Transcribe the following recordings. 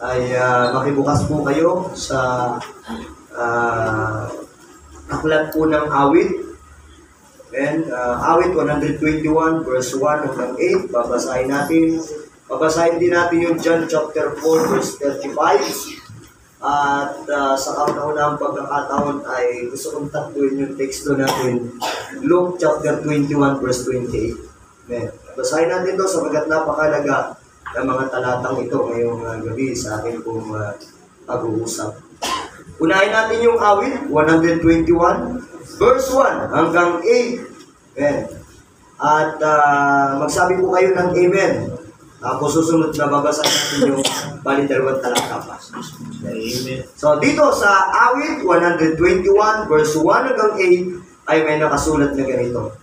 ay makibukas po kayo sa aklat po ng awit. And awit 121 verse 1 hanggang 8, babasahin natin. Babasahin din natin yung John chapter 4 verse 35. At sa kauna-unahang pagkakataon ay gusto kong takbuhin yung teksto natin, Luke chapter 21 verse 28. Amen. Basahin natin ito sapagat napakalaga ng mga talatang ito ngayong gabi sa akin pong pag-uusap. Unahin natin yung awit 121 verse 1 hanggang 8. Amen. At magsabi po kayo ng amen. Ako susunod na babasahin natin yung bali dalawang talata pa. Amen. So dito sa awit 121 verse 1 hanggang 8 ay may nakasulat na ganito.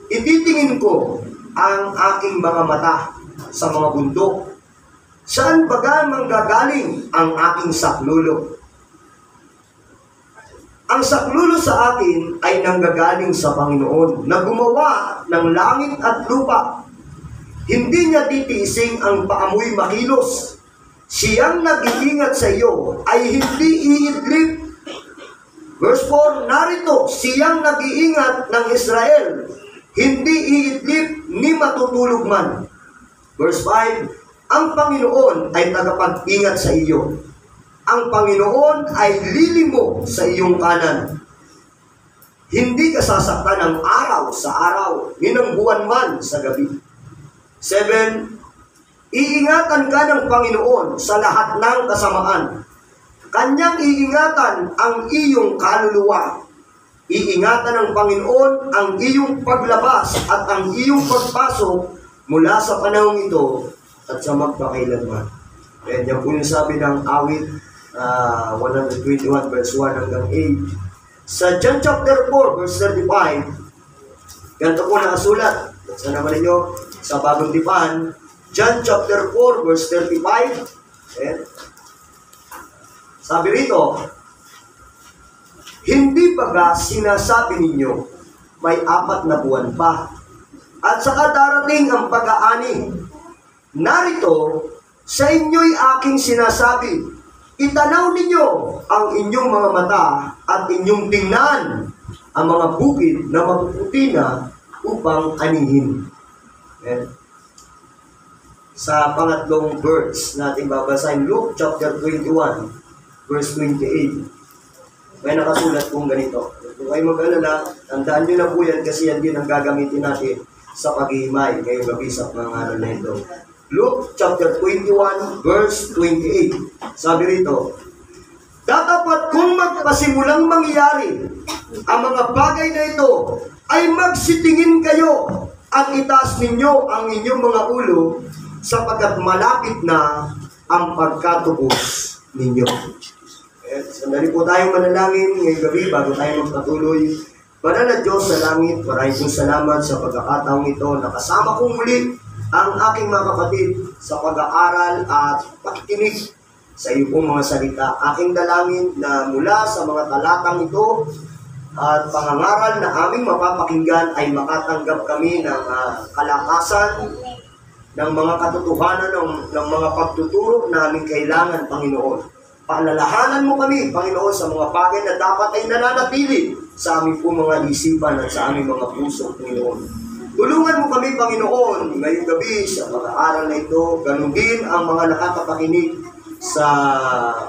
Ititingin ko ang aking mga mata sa mga bundok. Saan baga manggagaling ang aking saklulo? Ang saklulo sa akin ay nanggagaling sa Panginoon na gumawa ng langit at lupa. Hindi niya titiising ang paamoy makilos. Siyang nag-iingat sa iyo ay hindi iidlip. Verse 4, narito, siyang nag-iingat ng Israel, hindi iidlip ni matutulog man. Verse 5, ang Panginoon ay tagapag-ingat sa iyo. Ang Panginoon ay lilimo sa iyong kanan. Hindi ka sasaktan ng araw sa araw, ni ng buwan man sa gabi. 7, iingatan ka ng Panginoon sa lahat ng kasamaan. Kanyang iingatan ang iyong kaluluwa. Iingatan ng Panginoon ang iyong paglabas at ang iyong pagpasok mula sa panahong ito at sa magpakailanman. And yan po yung sabi ng awit 121 verse 1 hanggang 8. Sa John chapter 4 verse 35, ganito po nakasulat. Sa naman ninyo, sa Bagong Tipan, John chapter 4 verse 35. And sabi rito, hindi baga sinasabi ninyo, may 4 na buwan pa, at saka darating ang pag-aani. Narito, sa inyo'y aking sinasabi, itanaw ninyo ang inyong mga mata at inyong tingnan ang mga bukid na mapuputi na upang anihin. Amen. Sa pangatlong verse natin babasahin, Luke chapter 21 verse 28. May nakasulat pong ganito. Kung kayo mag-alala, tandaan nyo na po yan kasi yan din ang gagamitin natin sa paghihimay ngayong gabi sa pangaral na ito. Luke chapter 21 verse 28. Sabi rito, datapat kung magpasimulang mangyari ang mga bagay na ito, ay magsitingin kayo at itaas ninyo ang inyong mga ulo sapagkat malapit na ang pagkatubos ninyo. Sandali po tayong manalangin ngayong gabi bago tayo magpatuloy. Banal na Diyos sa langit, maraming salamat sa pagkakataong ito. Nakasama kong muli ang aking mga kapatid sa pag-aaral at pakikinig sa iyo pong mga salita. Aking dalangin na mula sa mga talatang ito at pangangaral na aming mapapakinggan ay makatanggap kami ng kalakasan, ng mga katotohanan, ng mga pagtuturo na aming kailangan, Panginoon. Paalalahanan mo kami, Panginoon, sa mga bagay na dapat ay nananatili sa aming pong mga isipan at sa aming mga puso, Panginoon. Tulungan mo kami, Panginoon, ngayong gabi sa pag-aaral na ito. Ganun din ang mga nakakapakinig sa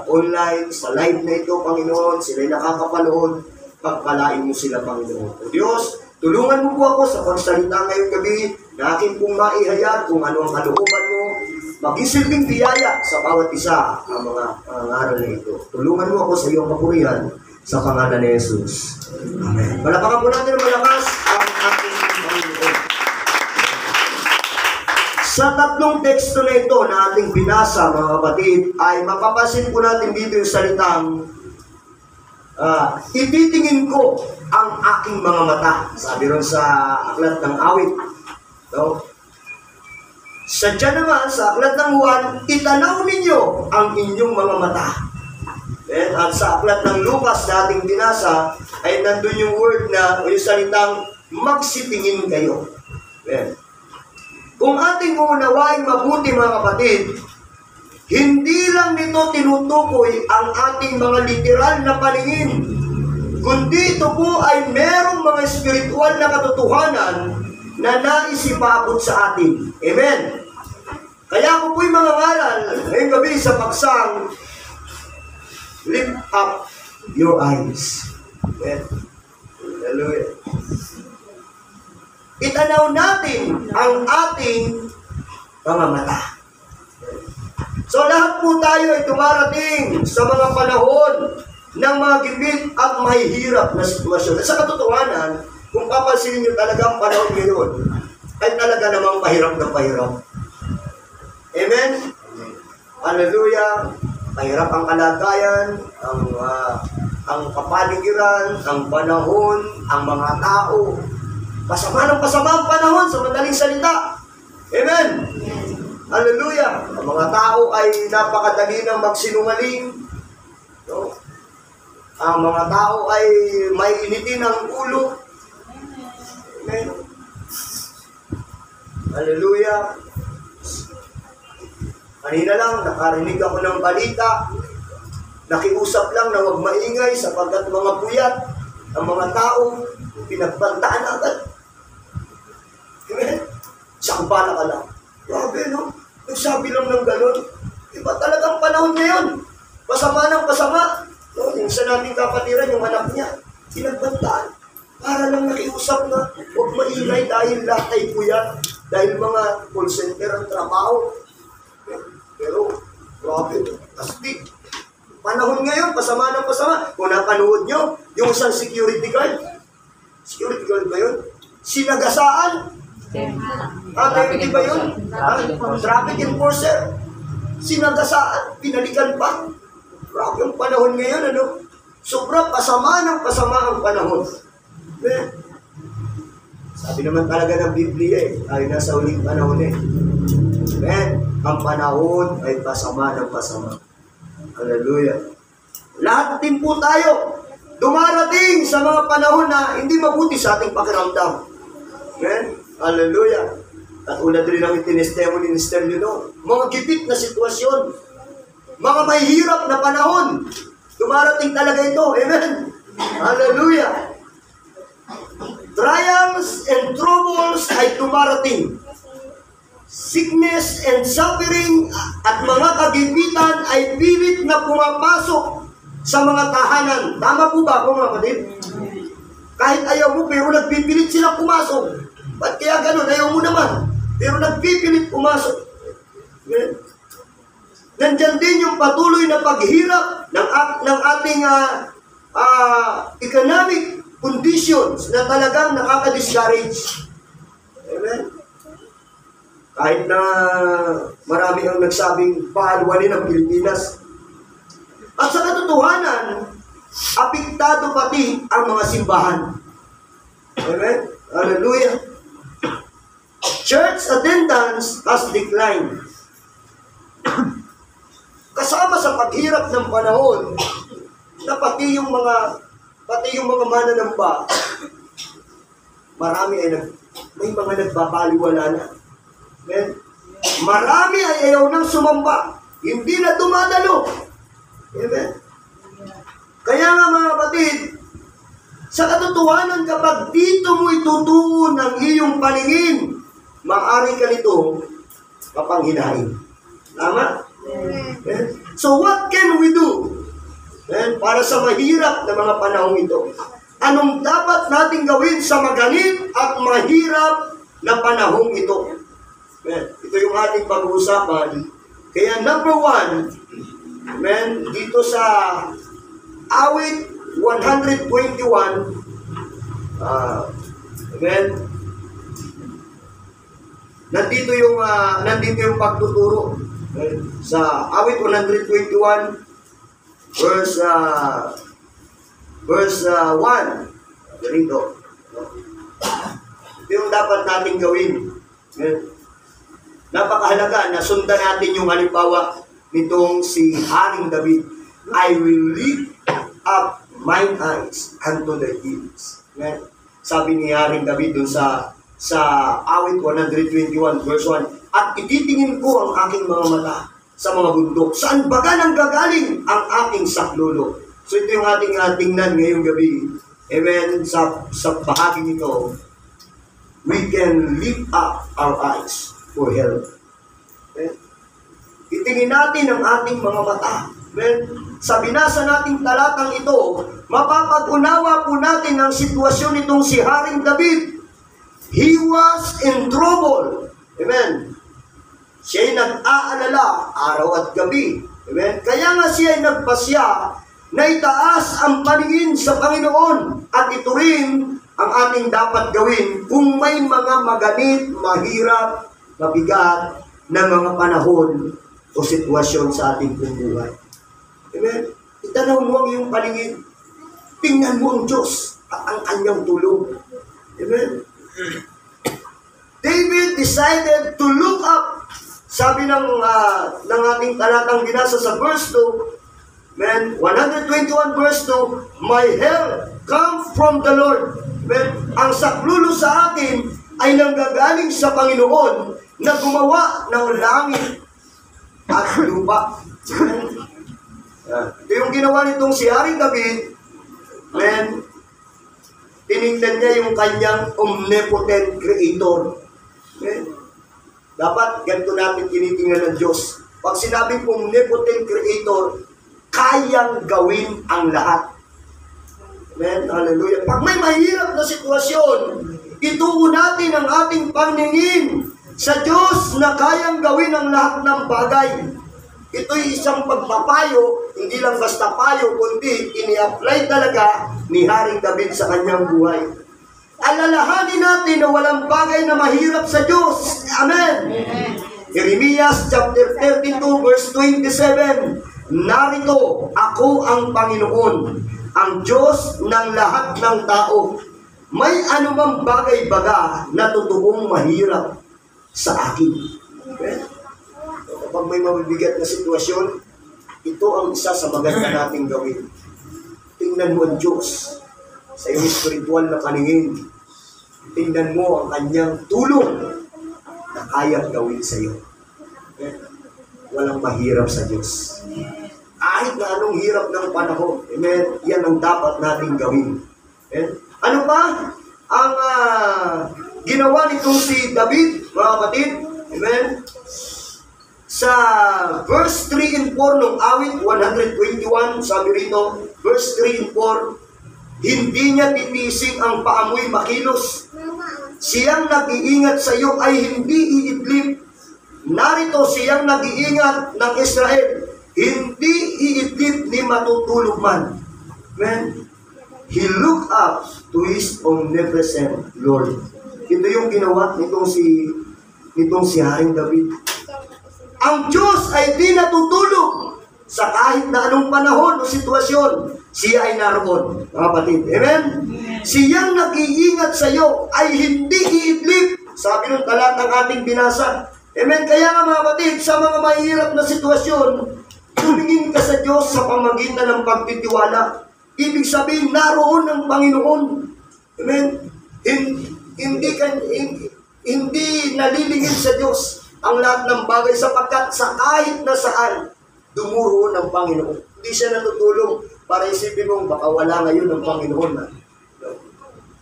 online, sa live na ito, Panginoon. Sila'y nakakapanood. Pagpalain mo sila, Panginoon. O Diyos, tulungan mo po ako sa pagsalita ngayong gabi na aking pong maihayag kung ano ang kalooban mo. Maging silbing biyaya sa bawat isa ang mga pangaral na ito. Tulungan mo ako sa iyong kapurihan sa pangalan ni Jesus. Amen. Palapakan po natin ng malakas ang ating Panginoon. Sa tatlong teksto na ito na ating binasa, mga kapatid, ay mapapasin po natin dito yung salitang ititingin ko ang aking mga mata. Sabi ron sa aklat ng awit. No? Sadya naman sa aklat ng Juan, itanaw ninyo ang inyong mga mata. At sa aklat ng Lucas na ating binasa, ay nandun yung word na, o yung salitang, magsitingin kayo. Kung ating uunawain mabuti, mga kapatid, hindi lang nito tinutukoy ang ating mga literal na paningin, kundi ito po ay merong mga spiritual na katotohanan na nais ipaabot sa atin. Amen? Kaya ako po'y mga ngaral ngayong gabi sa paksang lift up your eyes. Amen? Hallelujah. Itanaw natin ang ating mga mata. So lahat po tayo ay dumarating sa mga panahon ng mga gipit at mahihirap na sitwasyon. At sa katotohanan, kung papansinin nyo talaga ang panahon ngayon, ay talaga namang pahirap na pahirap. Amen? Hallelujah! Pahirap ang kalagayan, ang kapaligiran, ang panahon, ang mga tao. Pasama ng pasama ang panahon sa madaling salita. Amen? Hallelujah! Ang mga tao ay napakadali ng magsinungaling. No? Ang mga tao ay may initin ang ulo. Amen? Hallelujah! Kanina lang, nakarinig ako ng balita. Nakiusap lang na huwag maingay sapagkat mga puyat, ang mga tao, pinagbantaan agad. Amen? Sakupala ka lang. Grabe, no? Nagsabi lang ng gano'n. Iba talagang panahon ngayon. Pasama ng pasama. No? Yung sa nating kapatiran, yung anak niya, pinagbantaan. Para lang nakiusap na huwag maingay dahil lahat ay puyat. Dahil mga call center ang trabaho. Pero, grabe, astig. Panahon ngayon, pasama ng pasama. Kung napanood nyo, yung isang security guard ba yun? Sinagasaan. Deputy ba yun? Traffic enforcer. Sinagasaan, pinalikan pa. Grabe ang panahon ngayon, ano? Sobrang pasama ng pasama ang panahon. Sabi naman talaga ng Biblia tayo nasa uling panahon ang panahon ay pasama ng pasama. Hallelujah. Lahat din po tayo dumarating sa mga panahon na hindi mabuti sa ating pakiramdam. Amen? Hallelujah. At una din ang itinestemo ni Mr. Lino, mga gipit na sitwasyon, mga mahihirap na panahon, dumarating talaga ito. Amen? Hallelujah. Trials and troubles ay dumarating. Sickness and suffering at mga kagipitan ay pilit na pumapasok sa mga tahanan. Tama po ba ako, mga kapatid? Kahit ayaw mo, pero nagpipilit sila pumasok. Ba't kaya ganun? Ayaw mo naman. Pero nagpipilit pumasok. Nandyan din yung patuloy na paghirap ng ating economic conditions na talagang nakaka-discourage. Amen? Kahit na marami ang nagsabing pahalwanin ang Pilipinas. At sa katotohanan, apektado pati ang mga simbahan. Amen? Hallelujah. Church attendance has declined. Kasama sa paghirap ng panahon, na pati yung mga mananamba, marami ay may mga nagbabaliwala na. Amen? Marami ay ayaw nang sumamba. Hindi na dumadalo. Amen? Kaya nga mga kapatid, sa katotohanan kapag dito mo itutuon ang iyong paningin, maaari ka nito mapanghinain. Tama? Amen? So what can we do? Amen? Para sa mahirap na mga panahong ito. Anong dapat nating gawin sa maganit at mahirap na panahong ito? Amen. Ito yung ating pag-uusapan. Kaya number 1, amen, dito sa awit 121, amen, nandito yung pagtuturo. Amen. Sa awit 121, verse 1, ganito. Ito yung dapat nating gawin. Amen. Napakahalaga na sundan natin yung halimbawa nitong si Haring David. I will lift up mine eyes unto the hills. Amen. Sabi ni Haring David dun sa awit 121 verse 1, at ititingin ko ang aking mga mata sa mga bundok. Saan baga nang gagaling ang aking saklolo? So ito yung ating tingnan ngayong gabi. Amen. Sa bahaging ito, we can lift up our eyes for help. Amen. Itingin natin ang ating mga mata. Amen. Sa binasa nating talatang ito, mapapag-unawa po natin ang sitwasyon nitong si Haring David. He was in trouble. Amen. Siya'y nag-aalala araw at gabi. Amen. Kaya nga siya'y nagpasya na itaas ang paningin sa Panginoon, at ito rin ang ating dapat gawin kung may mga maganit, mahirap, mabigat na mga panahon o sitwasyon sa ating buhay. Amen. Itanaw mo ang iyong paningin. Tingnan mo ang Diyos at ang kanyang tulong. Amen. David decided to look up. Sabi ng ating talatang binasa sa verse 2, Amen. 121 verse 2, my help comes from the Lord. Amen. Ang saklulo sa atin ay nanggagaling sa Panginoon na gumawa ng langit at lupa. Amen. Ito yung ginawa nitong si Haring David. Amen. Tinignan niya yung kanyang omnipotent creator. Amen. Dapat ganito natin tinitingnan ng Diyos. Pag sinabing omnipotent creator, kayang gawin ang lahat. Amen. Hallelujah. Pag may mahirap na sitwasyon, ituon natin ang ating paningin sa Diyos na kayang gawin ang lahat ng bagay. Ito'y isang pagpapayo, hindi lang basta payo, kundi ini-apply talaga ni Haring David sa kanyang buhay. Alalahanin natin na walang bagay na mahirap sa Diyos. Amen. Jeremias chapter 32 verse 27, narito, ako ang Panginoon, ang Diyos ng lahat ng tao. May anumang bagay baga na totoong mahirap sa akin. Okay? Kapag may mabibigat na sitwasyon, ito ang isa sa maganda nating gawin. Tingnan mo ang Diyos sa iyong spiritual na paningin. Tingnan mo ang kanyang tulong na kayang gawin sa iyo. Okay? Walang mahirap sa Diyos. Kahit na anong hirap ng panahon, amen, yan ang dapat nating gawin. Amen? Ano pa ang ginawa nitong si David, mga kapatid? Amen? Sa verse 3 and 4 ng awit 121, sabi rito, verse 3 and 4, hindi niya titising ang paamoy makilos. Siyang nag-iingat sa iyo ay hindi iidlip. Narito siyang nag-iingat ng Israel, hindi iidlip ni matutulog man. Amen. He looked up to his omnipresent Lord. Ito yung ginawa nitong si Haring David. Ang Diyos ay di natutulog sa kahit na anong panahon o sitwasyon. Siya ay naroon, mga kapatid. Amen? Siyang nag-iingat sa iyo ay hindi iidlip. Sabi ng talatang ating binasa. Amen? Kaya nga, mga kapatid, sa mga mahirap na sitwasyon, tumingin ka sa Diyos sa pamagitan ng pagtitiwala. Ibig sabihin, naroon ng Panginoon. Amen? Hindi nalilingid sa Diyos ang lahat ng bagay sapagkat sa kahit na saan, dumuro ng Panginoon. Hindi siya natutulong para isipin mong baka wala ngayon ng Panginoon.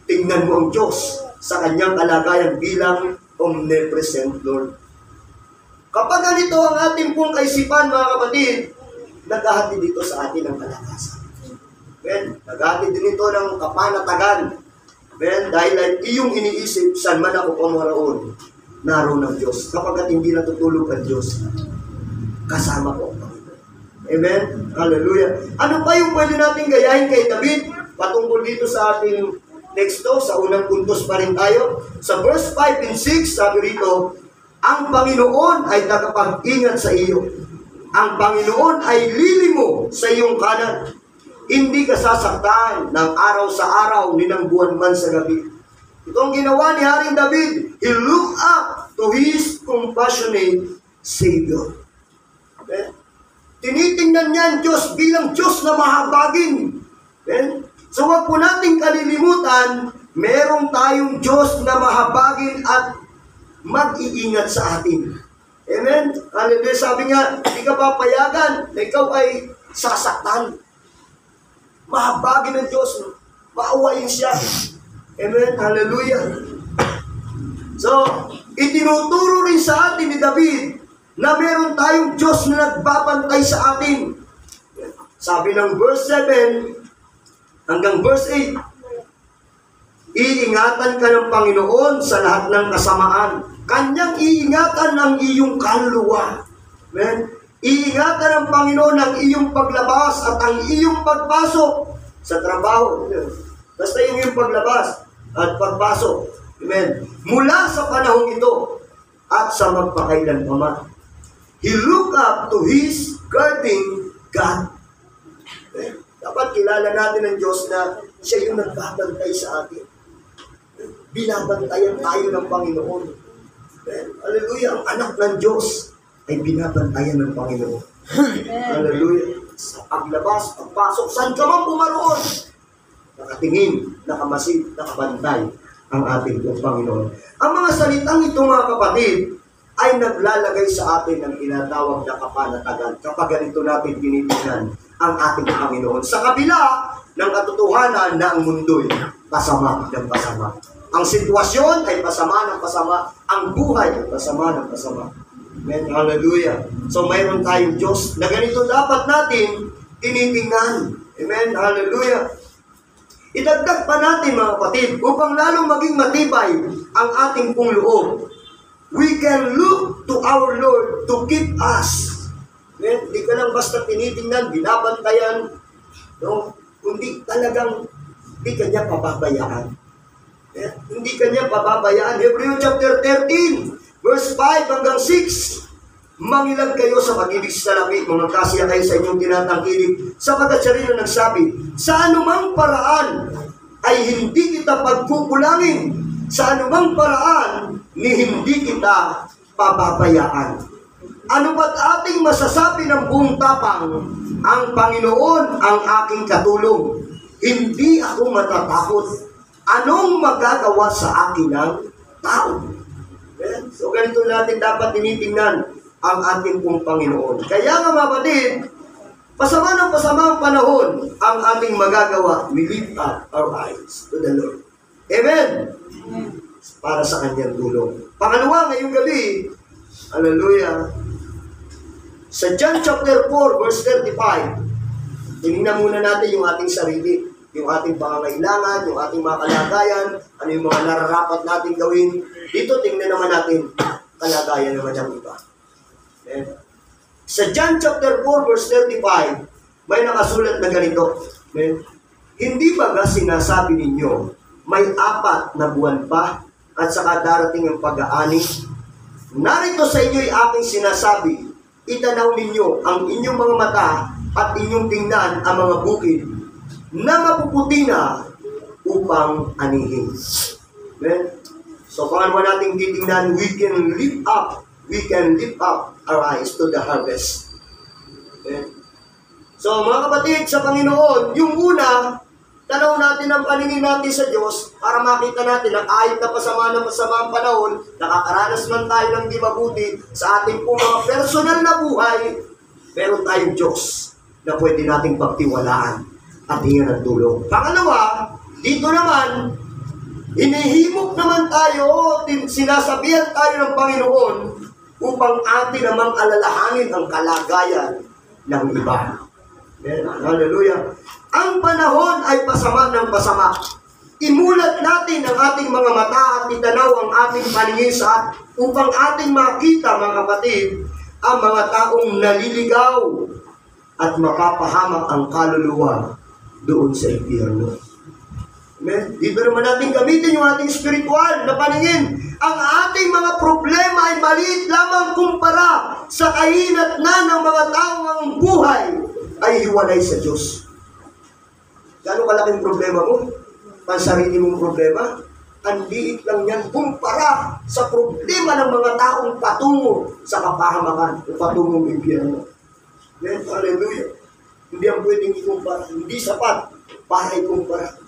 Tingnan mo ang Diyos sa kanyang kalagayan bilang omnipresent Lord. Kapag ganito ang ating pong kaisipan, mga kapatid, naghahatid dito sa atin ang kalakasan. Ben, naghahatid din ito ng kapanatagan. Ben, dahil ay iyong iniisip, saan man ako pamaroon, naroon ng Diyos. Kapag hindi natutulog ang Diyos, kasama ko. Amen? Hallelujah. Ano pa yung pwede natin gayahin kay David? Patungkol dito sa ating teksto, sa unang puntos pa rin tayo. Sa verse 5 and 6, sabi rito, ang Panginoon ay nakapag-ingat sa iyo. Ang Panginoon ay lilimo sa iyong kanan. Hindi ka sasaktan ng araw sa araw, ni ng buwan man sa gabi. Ito ang ginawa ni Haring David. He looked up to his compassionate Savior. Okay? Tinitingnan niya ang Diyos bilang Diyos na mahabagin. Okay? So wag po nating kalilimutan, merong tayong Diyos na mahabagin at mag-iingat sa atin. Amen? Amen? Hallelujah. Sabi nga, hindi ka papayagan na ikaw ay sasaktan. Mahabagin ng Diyos. Maawain siya. Amen? Hallelujah. So, itinuturo rin sa atin ni David na meron tayong Diyos na nagbabantay sa atin. Sabi ng verse 7 hanggang verse 8, iingatan ka ng Panginoon sa lahat ng kasamaan. Kanyang iingatan ang iyong kaluluwa. Amen? Iingatan ng Panginoon ang iyong paglabas at ang iyong pagpasok sa trabaho. Basta yung iyong paglabas at pagpasok. Amen? Mula sa panahong ito at sa magpakailanpaman. He looked up to His guarding God. Amen? Dapat kilala natin ang Diyos na siya yung nagbabantay sa atin. Binabantayan tayo ng Panginoon. Amen? Hallelujah. Ang anak ng Diyos ay binabantayan ng Panginoon. Hallelujah. Sa paglabas, pagpasok, saan ka man pumaroon, nakatingin, nakamasid, nakabantay ang ating Panginoon. Ang mga salitang ito, mga kapatid, ay naglalagay sa atin ng tinatawag na kapanatagan kapag ganito natin tinitingnan ang ating Panginoon. Sa kabila ng katotohanan na ang mundo'y pasama ng pasama. Ang sitwasyon ay pasama ng pasama. Ang buhay ay pasama ng pasama. Amen. Hallelujah. So mayroon tayong Diyos na ganito dapat natin tinitingnan. Amen. Hallelujah. Idagdag pa natin, mga kapatid, upang lalong maging matibay ang ating pong loob. We can look to our Lord to keep us. Amen. Hindi ka lang basta tinitingnan, binabantayan, no? Kundi talagang hindi ka niya pababayaan. Amen. Hindi ka niya pababayaan. Hebrews chapter 13, verse 5 hanggang 6. Mangilag kayo sa pag-ibig sa langit, mga kasiya kayo sa inyong tinatangkilik, sapagkat siya rin ang nagsabi, sa anumang paraan ay hindi kita pagkukulangin, sa anumang paraan ni hindi kita pababayaan. Ano ba't ating masasabi ng buong tapang, ang Panginoon ang aking katulong, hindi ako matatakot, anong magagawa sa akin ng tao? So ganito natin dapat tinitingnan ang ating pong Panginoon. Kaya nga, mga kapatid, pasama ng pasama ang panahon, ang ating magagawa, we lift up our eyes to the Lord. Amen? Para sa kanyang tulong. Pangalawa, ngayong gabi, hallelujah, sa John chapter 4, verse 35, tinignan muna natin yung ating sarili, yung ating pangangailangan, yung ating mga kalagayan, ano yung mga nararapat natin gawin. Dito, tingnan naman natin, kalagayan naman ng iba. Okay. Sa John chapter 4, verse 35, may nakasulat na ganito. Okay. Hindi ba sinasabi ninyo, may 4 na buwan pa at saka darating ang pag-aani? Narito sa inyo'y aking sinasabi, itanaw ninyo ang inyong mga mata at inyong tingnan ang mga bukid na mapuputi na upang anihin. Okay. So, pangalawa nating titingnan, we can lift up our eyes to the harvest. Okay. So, mga kapatid, sa Panginoon, yung una, tanaw natin ang paningin natin sa Diyos para makita natin ang kahit na pasama ng masama ang panahon, nakakaranas man tayo ng di mabuti sa ating pong mga personal na buhay, meron tayong Diyos na pwede nating pagtiwalaan at hingan ng tulong. Pangalawa, dito naman, hinihimok naman tayo, sinasabihan tayo ng Panginoon upang atin namang alalahanin ang kalagayan ng iba. Hallelujah. Ang panahon ay pasama ng pasama. Imulat natin ang ating mga mata at itanaw ang ating paningin sa upang ating makita, mga kapatid, ang mga taong naliligaw at mapapahamak ang kaluluwa doon sa impyerno. Amen? Dito naman natin gamitin yung ating spiritual na paningin. Ang ating mga problema ay maliit lamang kumpara sa kahinat na ng mga taong ang buhay ay hiwalay sa Diyos. Gano'ng kalaking problema mo? Pansarili mong problema? Ang liit lang yan kumpara sa problema ng mga taong patungo sa kapahamakan o patungong impyerno. Amen? Hallelujah. Hindi ang pwedeng ikumpara. Hindi sapat para ikumpara.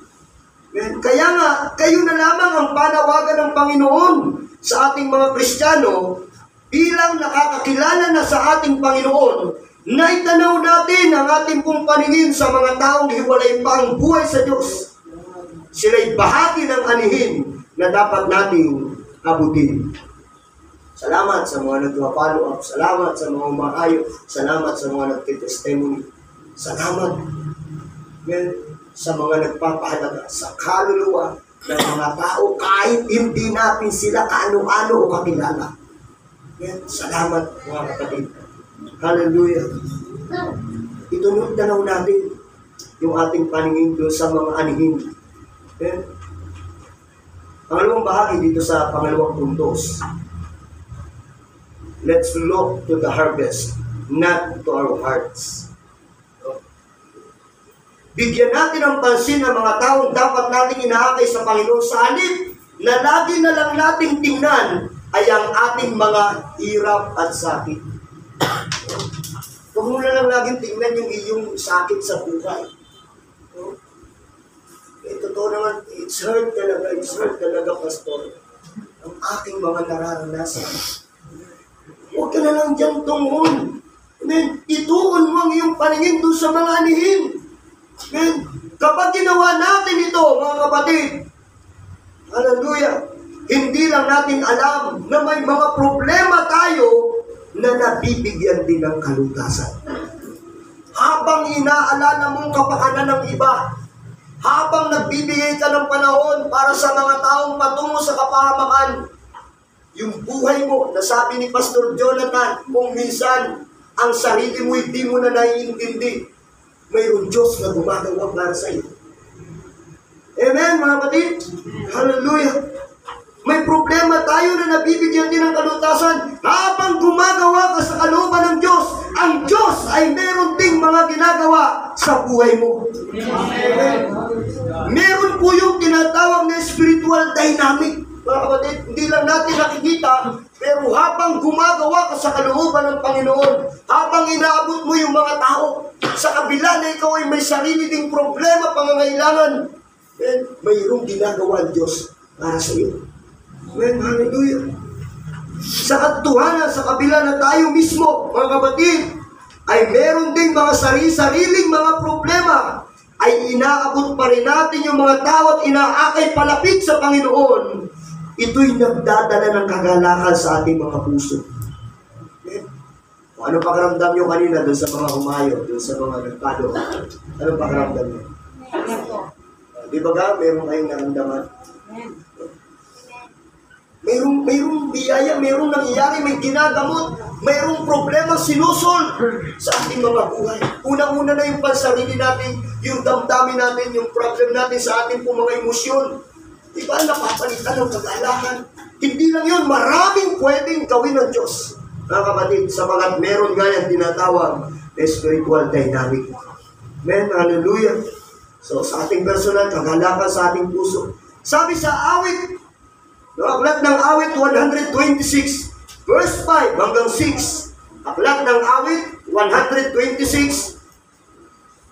Kaya nga, kayo na lamang ang panawagan ng Panginoon sa ating mga Kristiyano bilang nakakakilala na sa ating Panginoon, naitanaw natin ang ating pong paningin sa mga taong hiwalay pa ang buhay sa Diyos. Sila'y bahagi ng anihin na dapat nating abutin. Salamat sa mga nagpa-follow up. Salamat sa mga umaayo. Salamat sa mga nagtitestimony. Salamat sa mga nagpapahalaga sa kaluluwa ng mga tao kahit hindi natin sila kaano-ano o kakilala. Salamat mga kapatid. Hallelujah. Itunod na lang natin yung ating paningin doon sa mga anihin. Pangalawang bahagi dito sa pangalawang puntos. Let's look to the harvest, not to our hearts. Bigyan natin ng pansin ang mga taong dapat nating inaakay sa Panginoon sa halip na lagi na lang nating tingnan ay ang ating mga hirap at sakit. Huwag mo na lang laging tingnan yung iyong sakit sa buhay. Totoo naman, it's hurt talaga, Pastor. Ang aking mga nararanasan. Huwag ka na lang dyan tungon. Amen. Ituon mo ang iyong paningin doon sa mga anihin. Amen. Kapag ginawa natin ito, mga kapatid, hallelujah, hindi lang natin alam na may mga problema tayo na nabibigyan din ng kalutasan. Habang inaalala mong kapakanan ng iba, habang nagbibigay ka ng panahon para sa mga taong patungo sa kapahamakan, yung buhay mo, nasabi ni Pastor Jonathan, kung minsan ang sarili mo hindi mo na naiintindi, mayroon Diyos na gumagawa para sa iyo. Amen, mga kapatid? Hallelujah! May problema tayo na nabibigyan din ng kalutasan. Habang gumagawa ka sa kalooban ng Diyos, ang Diyos ay meron ding mga ginagawa sa buhay mo. Amen. Meron po yung tinatawag na spiritual dynamic. Mga kapatid, hindi lang natin nakikita, pero habang gumagawa ka sa kalooban ng Panginoon, habang inaabot mo yung mga tao, sa kabila na ikaw ay may sarili ding problema, pangangailangan, mayroong ginagawa ang Diyos para sa iyo. Amen, hallelujah. Sa katotohanan, sa kabila na tayo mismo, mga kapatid, ay meron ding mga sariling mga problema, ay inaabot pa rin natin yung mga tao at inaakay palapit sa Panginoon. Ito'y nagdadala ng kagalakan sa ating mga puso. Okay? Ano pakiramdam nyo kanina doon sa mga humayo, doon sa mga nagpalo? Ano pakiramdam nyo? Di ba ka? Meron kayong naramdaman? Mayroong biyaya, mayroong nangyayari, may ginagamot, mayroong problema sinusol sa ating mga buhay. Unang-una na yung pansarili natin, yung damdamin natin, yung problem natin sa ating po mga emosyon. Diba, napapalitan ng kagalakan. Hindi lang yun, maraming pwedeng gawin ng Diyos. Mga kapatid, sapagat meron nga yung tinatawag na spiritual dynamic. Amen, hallelujah. So, sa ating personal, kagalakan sa ating puso. Sabi sa awit, aklat ng awit 126, verse 5 hanggang 6. Aklat ng awit 126,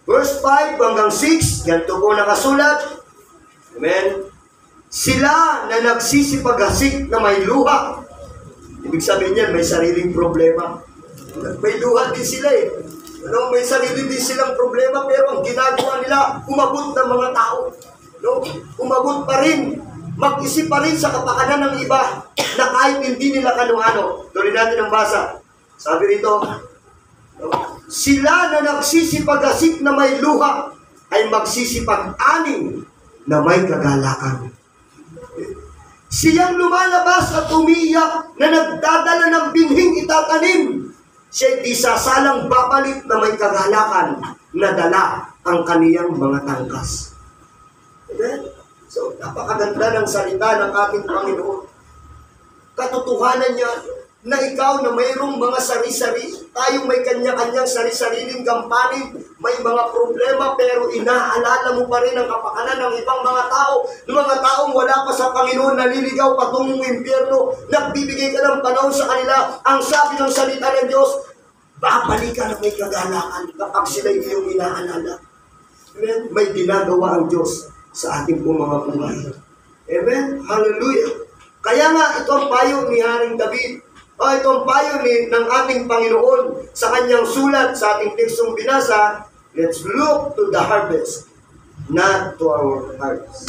verse 5 hanggang 6. Ganito po nakasulat. Amen. Sila na nagsisipag-hasik na may luha. Ibig sabihin niyan, may sariling problema. May luha din sila eh. May sarili din silang problema, pero ang ginagawa nila, umabot ng mga tao. Umabot pa rin. Mag-isip pa rin sa kapakanan ng iba na kahit hindi nila kano-ano. Tuloy natin ang basa. Sabi rito, sila na nagsisipag-hasik na may luha ay magsisipag-aning na may kagalakan. Siyang lumalabas at umiiyak na nagdadala ng binhing itatanim. Siya'y di sasalang babalik na may kagalakan na dala ang kaniyang mga tangkas. Amen? So, napakaganda ng salita ng ating Panginoon. Katotohanan niya na ikaw na mayroong mga sari-sari, tayong may kanya-kanyang sari-sariling gampanin, may mga problema, pero inaalala mo pa rin ang kapakanan ng ibang mga tao, ng mga taong wala pa sa Panginoon, naliligaw patungong impyerno, nagbibigay ka ng panahon sa kanila. Ang sabi ng salita ng Diyos, babalik ka na may kagalakan kapag sila iyong inaalala. Amen? May ginagawa ang Diyos sa ating pong mga buhay. Amen? Hallelujah! Kaya nga, ito ang payo ni Haring David. Itong payo ng ating Panginoon sa kanyang sulat sa ating tekstong binasa, let's look to the harvest, not to our hearts.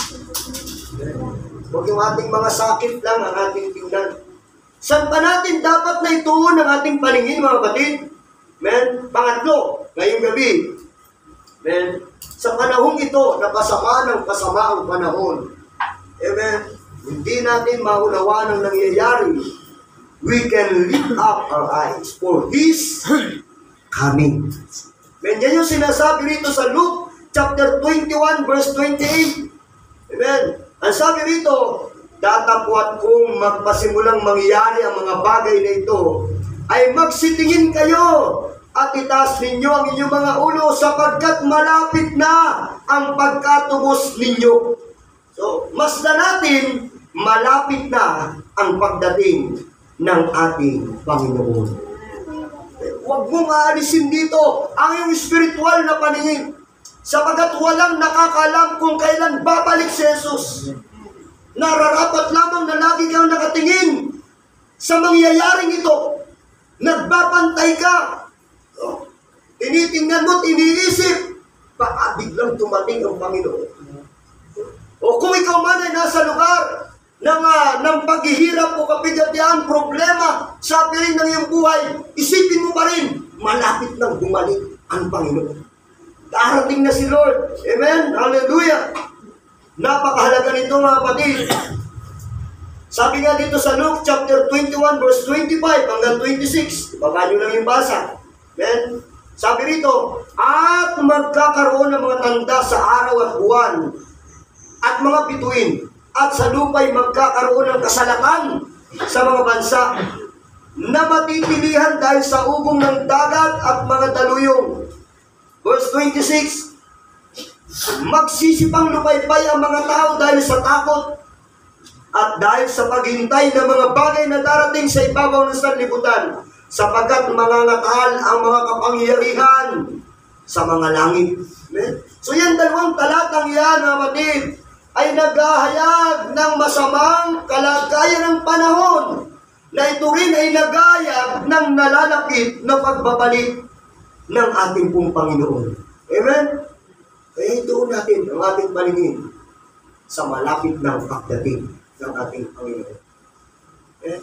Huwag yung ating mga sakit lang ang ating tingnan. Saan pa natin dapat na ituon ang ating paningin, mga kapatid? Amen? Pangatlo, ngayong gabi. Amen? Sa panahong ito, napasama ng pasama ang panahon. Amen? Hindi natin maunawaan ang nangyayari. We can lift up our eyes for His coming. Amen? Yan yung sinasabi rito sa Luke chapter 21 verse 28. Amen? Ang sabi rito, datapwat kung magpasimulang mangyayari ang mga bagay na ito, ay magsitingin kayo at itaas ninyo ang inyong mga ulo sapagkat malapit na ang pagkatubos ninyo. So, masdan natin, malapit na ang pagdating ng ating Panginoon. Huwag mong aalisin dito ang iyong spiritual na paningin sapagkat walang nakakalam kung kailan babalik si Jesus. Nararapat lamang na lagi kang nakatingin sa mangyayaring ito. Nagbabantay ka. Tinitingnan mo, iniisip, baka biglang tumating ang Panginoon. O kung ikaw man ay nasa lugar ng paghihirap o kabigatian, problema sa piling ng iyong buhay, isipin mo pa rin, malapit nang bumalik ang Panginoon. Darating na si Lord. Amen? Hallelujah! Napakahalaga nito, mga kapatid. Sabi nga dito sa Luke chapter 21 verse 25 hanggang 26. Baba nyo lang yung basa. Amen? Sabi rito, at magkakaroon ng mga tanda sa araw at buwan at mga bituin, at sa lupa'y magkakaroon ng kasalakan sa mga bansa na matitilihan dahil sa ugong ng dagat at mga daluyong. Verse 26, magsisipang lupaypay ang mga tao dahil sa takot at dahil sa paghintay ng mga bagay na darating sa ibabaw ng sanlibutan, sapagkat mangangatal ang mga kapangyarihan sa mga langit. Amen? So yan dalawang talatang yan, kapatid, ay naghahayag ng masamang kalagayan ng panahon na ito rin ay nagahayag ng nalalapit na pagbabalik ng ating pong Panginoon. Amen? Kaya doon natin ang ating paningin sa malapit ng pagdating ng ating Panginoon. Amen?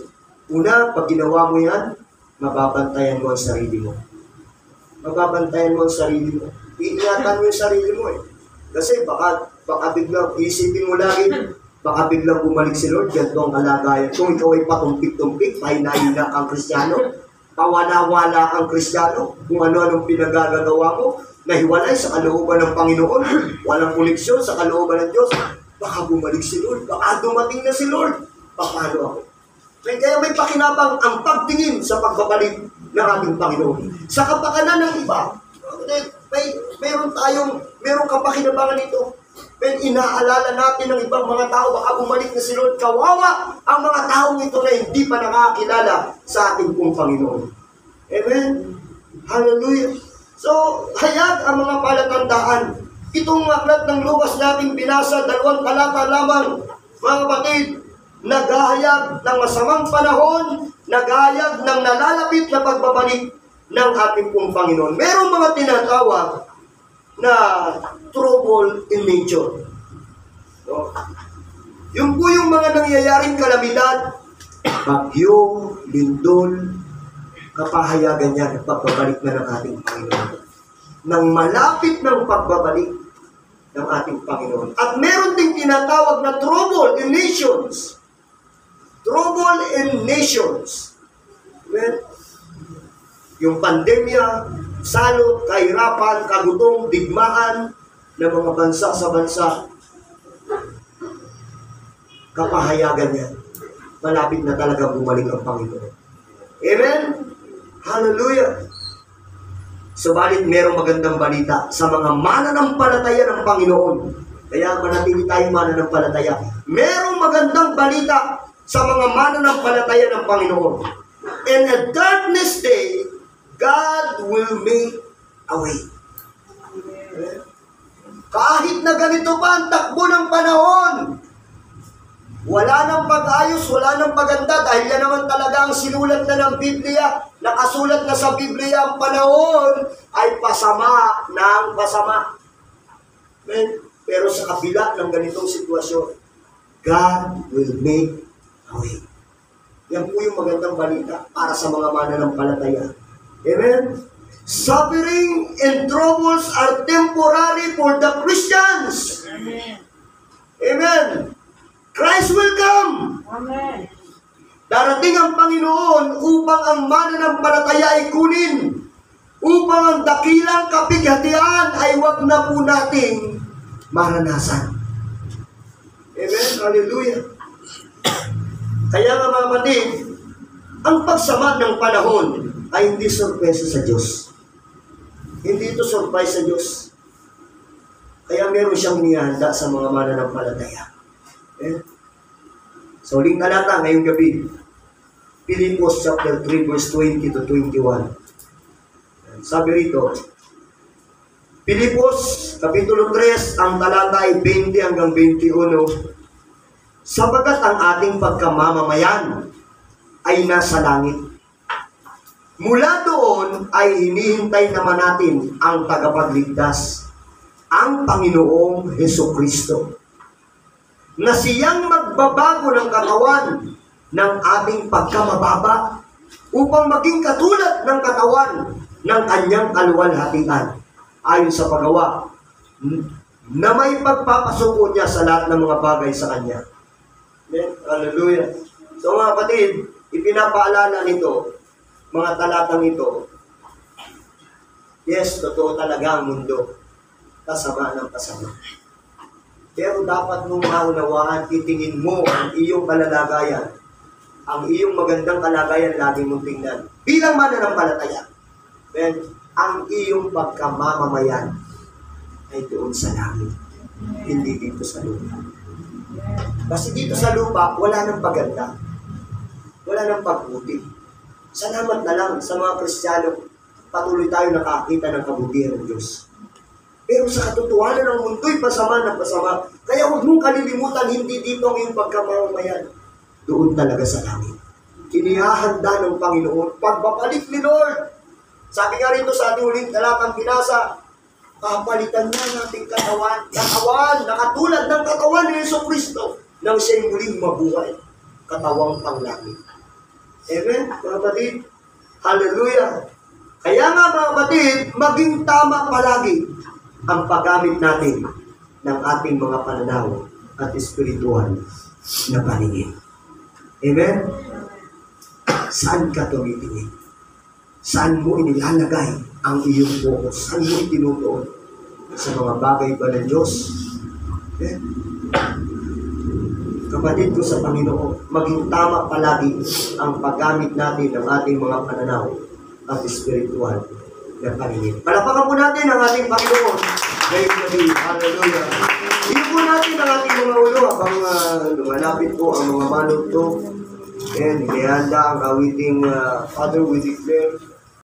Una, pag ginawa mo yan, mababantayan mo ang sarili mo. Mababantayan mo ang sarili mo. Iingatan mo yung sarili mo eh. Kasi baka biglang isipin mo lagi, baka biglang bumalik si Lord, ganito ang kalagayan. Kung ikaw ay patumpik-tumpik, pahina-hina kang Kristiyano, pawala-wala kang Kristiyano, kung ano-anong pinagagagawa mo, nahiwalay sa kalooban ng Panginoon, walang koneksyon sa kalooban ng Diyos, baka bumalik si Lord, baka dumating na si Lord, paano ako? Kaya may pakinabang ang pagtingin sa pagbabalik ng ating Panginoon. Sa kapakanan ng iba, mayroong kapakinabangan ito. Pero inaalala natin ng ibang mga tao, baka bumalik na si Lord. Kawawa ang mga taong ito na hindi pa nakakilala sa ating pong Panginoon. Amen? Hallelujah! So, hayag ang mga palatandaan. Itong aklat ng Lukas nating binasa, 2 talata lamang, mga kapatid, naghahayag ng masamang panahon, naghahayag ng nalalapit na pagbabalik ng ating pong Panginoon. Merong mga tinatawag na trouble in nature. No? Yung po yung mga nangyayaring kalamidad, bagyo, lindol, kapahayagan niya ng pagbabalik na ng ating Panginoon. Nang malapit ng pagbabalik ng ating Panginoon. At meron ding tinatawag na trouble in nations. Trouble in nations. Well, yung pandemya, salot, kahirapan, kagutom, digmaan ng mga bansa sa bansa. Kapahayagan niya. Malapit na talaga bumalik ang Panginoon. Amen? Hallelujah! Subalit merong magandang balita sa mga mananampalataya ng Panginoon. Kaya manatili tayong mananampalataya. Merong magandang balita sa mga mananampalataya ng Panginoon. In a darkness day, God will make a way. Kahit na ganito pa ang takbo ng panahon, Wala nang pag-ayos, wala nang paganda dahil yan naman talaga ang sinulat na ng Biblia. Nakasulat na sa Biblia ang panahon ay pasama ng pasama. Amen? Pero sa kabila ng ganitong sitwasyon, God will make a way. Yan po yung magandang balita para sa mga mananampalataya. Amen? Suffering and troubles are temporary for the Christians. Amen. Amen. Christ will come. Amen. Darating ang Panginoon upang ang mananampalataya ay kunin. Upang ang dakilang kapighatian ay wag na po nating maranasan. Amen. Hallelujah. Kaya nga mga kapatid, ang pagsama ng panahon ay hindi sorpresa sa Diyos. Hindi ito surprise sa Diyos. Kaya meron siyang nihanda sa mga mananampalataya. So, uling talata ngayong gabi. Pilipos chapter 3 verse 20 to 21. Sabi rito, Pilipos kapitulo 3, ang talata ay 20 hanggang 21. Sapagat ang ating pagkamamamayan ay nasa langit. Mula doon ay hinihintay naman natin ang tagapagligtas, ang Panginoong Hesukristo, na siyang magbabago ng katawan ng ating pagkamababa upang maging katulad ng katawan ng kanyang kaluwalhatian ayon sa paggawa na may pagpapasuko niya sa lahat ng mga bagay sa kanya. Amen? Hallelujah. So mga kapatid, ipinapaalala nito, mga talatang ito, yes, totoo talaga ang mundo. Kasama ng kasama. Pero dapat mong maunawaan, titingin mo ang iyong kalalagayan. Ang iyong magandang kalagayan lagi mong tingnan. Bilang mananampalataya. Then, ang iyong pagkamamamayan ay doon sa langit. Hindi dito sa lupa. Kasi dito sa lupa, wala nang paganda. Wala nang pagbuti. Salamat na lang sa mga Kristiyano. Patuloy tayo nakakita ng kabutihan ng Diyos. Pero sa katotohanan ng mundo'y pasama ng pasama. Kaya huwag mong kalilimutan, hindi dito ang iyong pagkamamamayan. Doon talaga sa langit. Kinihahanda ng Panginoon pagbabalik ni Lord. Sabi nga rito sa ating uling talatang binasa, papalitan niya ang ating katawan. Katawan na katulad ng katawan ni Jesucristo nang siya'y muling mabuhay. Katawang panglangit. Amen, mga kapatid? Hallelujah! Kaya nga mga kapatid, maging tama palagi ang paggamit natin ng ating mga pananaw at espiritual na paningin. Amen? Saan ka tumitingin? Saan mo inilalagay ang iyong focus? Saan mo itinutuon? Sa mga bagay ba ng Diyos? Amen? Kapatid ko sa Panginoon, maging tama palagi ang paggamit natin ng ating mga pananaw at espiritual na paningin. Palapakan po natin ang ating Panginoon. Ngayong gabi, hallelujah. Hindi po natin ang ating mga ulo habang lumalapit po ang mga manod to. And ihanda ang awiting Father, we declare